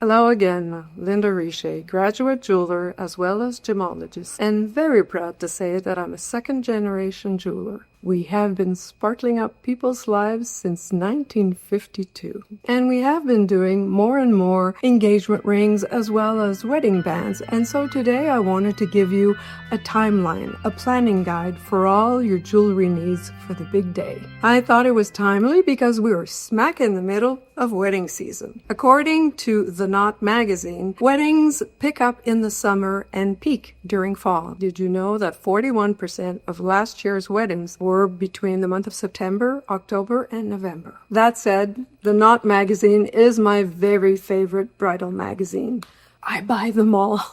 Hello again, Linda Riche, graduate jeweler as well as gemologist, and very proud to say that I'm a second-generation jeweler. We have been sparkling up people's lives since 1952. And we have been doing more and more engagement rings as well as wedding bands. And so today I wanted to give you a timeline, a planning guide for all your jewelry needs for the big day. I thought it was timely because we were smack in the middle of wedding season. According to The Knot magazine, weddings pick up in the summer and peak during fall. Did you know that 41% of last year's weddings were between the month of September, October, and November? That said, The Knot magazine is my very favorite bridal magazine. I buy them all.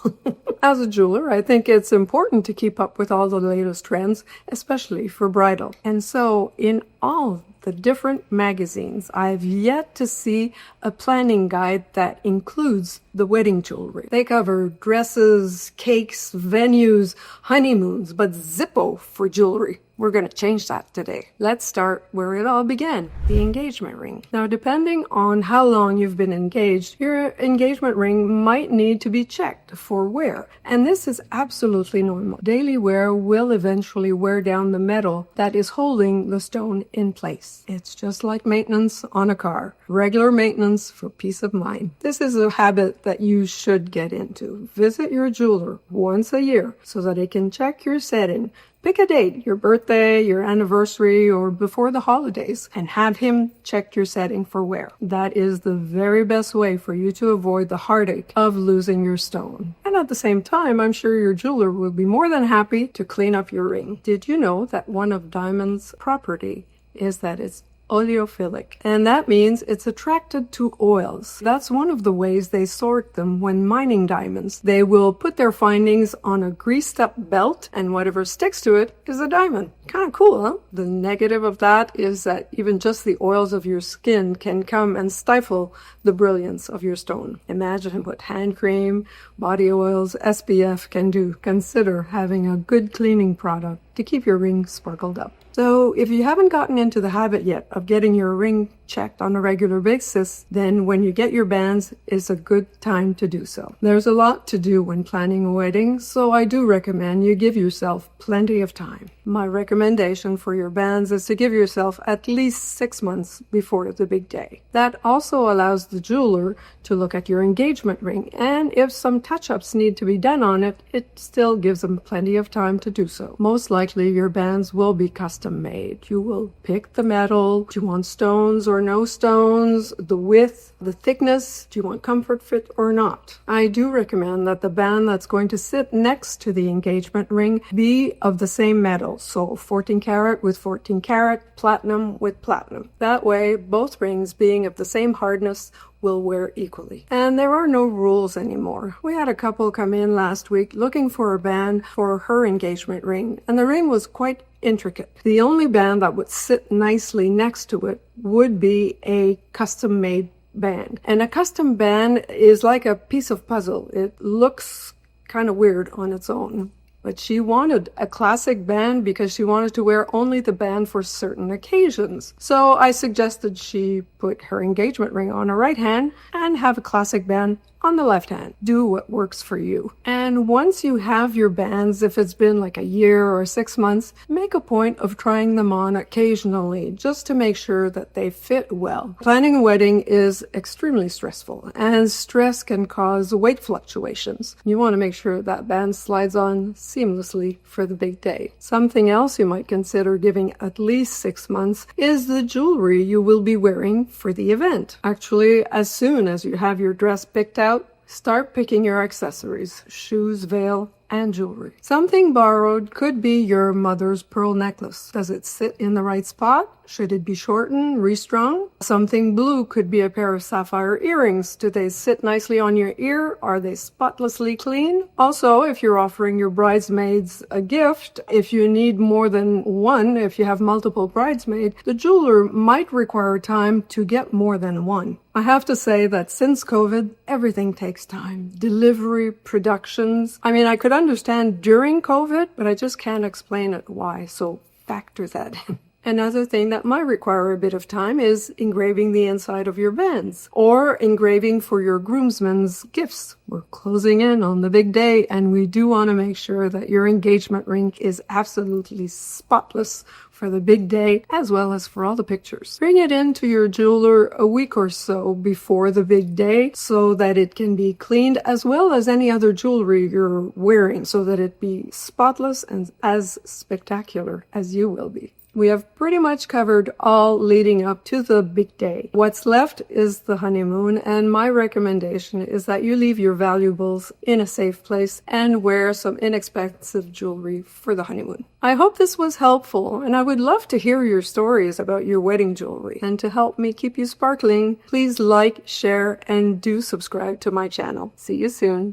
As a jeweler, I think it's important to keep up with all the latest trends, especially for bridal. And so in all the different magazines, I've yet to see a planning guide that includes the wedding jewelry. They cover dresses, cakes, venues, honeymoons, but Zippo for jewelry. We're going to change that today. Let's start where it all began, the engagement ring. Now, depending on how long you've been engaged, your engagement ring might need to be checked for wear. And this is absolutely normal. Daily wear will eventually wear down the metal that is holding the stone in place. It's just like maintenance on a car. Regular maintenance for peace of mind. This is a habit that you should get into. Visit your jeweler once a year so that he can check your setting. Pick a date, your birthday, your anniversary, or before the holidays, and have him check your setting for wear. That is the very best way for you to avoid the heartache of losing your stone. And at the same time, I'm sure your jeweler will be more than happy to clean up your ring. Did you know that one of diamonds' property is that it's oleophilic, and that means it's attracted to oils. That's one of the ways they sort them when mining diamonds. They will put their findings on a greased up belt, and whatever sticks to it is a diamond. Kind of cool, huh? The negative of that is that even just the oils of your skin can come and stifle the brilliance of your stone. Imagine what hand cream, body oils, SPF can do. Consider having a good cleaning product to keep your ring sparkled up. So if you haven't gotten into the habit yet of getting your ring checked on a regular basis, then when you get your bands, it's a good time to do so. There's a lot to do when planning a wedding, so I do recommend you give yourself plenty of time. My recommendation for your bands is to give yourself at least 6 months before the big day. That also allows the jeweler to look at your engagement ring, and if some touch-ups need to be done on it, it still gives them plenty of time to do so. Most likely your bands will be custom made. You will pick the metal. Do you want stones or no stones? The width, the thickness? Do you want comfort fit or not? I do recommend that the band that's going to sit next to the engagement ring be of the same metal. So 14 karat with 14 karat, platinum with platinum. That way, both rings being of the same hardness will wear equally. And there are no rules anymore. We had a couple come in last week looking for a band for her engagement ring, and the ring was quite intricate. The only band that would sit nicely next to it would be a custom-made band. And a custom band is like a piece of puzzle. It looks kind of weird on its own. But she wanted a classic band because she wanted to wear only the band for certain occasions. So I suggested she put her engagement ring on her right hand and have a classic band on the left hand. Do what works for you. And once you have your bands, if it's been like a year or 6 months, make a point of trying them on occasionally just to make sure that they fit well. Planning a wedding is extremely stressful, and stress can cause weight fluctuations. You want to make sure that band slides on seamlessly for the big day. Something else you might consider giving at least 6 months is the jewelry you will be wearing for the event. Actually, as soon as you have your dress picked out, start picking your accessories, shoes, veil, and jewelry. Something borrowed could be your mother's pearl necklace. Does it sit in the right spot? Should it be shortened, restrung? Something blue could be a pair of sapphire earrings. Do they sit nicely on your ear? Are they spotlessly clean? Also, if you're offering your bridesmaids a gift, if you need more than one, if you have multiple bridesmaids, the jeweler might require time to get more than one. I have to say that since COVID, everything takes time. Delivery, productions. I mean, I could understand during COVID, but I just can't explain it why. So factor that in. Another thing that might require a bit of time is engraving the inside of your bands or engraving for your groomsmen's gifts. We're closing in on the big day, and we do want to make sure that your engagement ring is absolutely spotless for the big day as well as for all the pictures. Bring it into your jeweler a week or so before the big day so that it can be cleaned as well as any other jewelry you're wearing so that it be spotless and as spectacular as you will be. We have pretty much covered all leading up to the big day. What's left is the honeymoon, and my recommendation is that you leave your valuables in a safe place and wear some inexpensive jewelry for the honeymoon. I hope this was helpful, and I would love to hear your stories about your wedding jewelry. And to help me keep you sparkling, please like, share, and do subscribe to my channel. See you soon.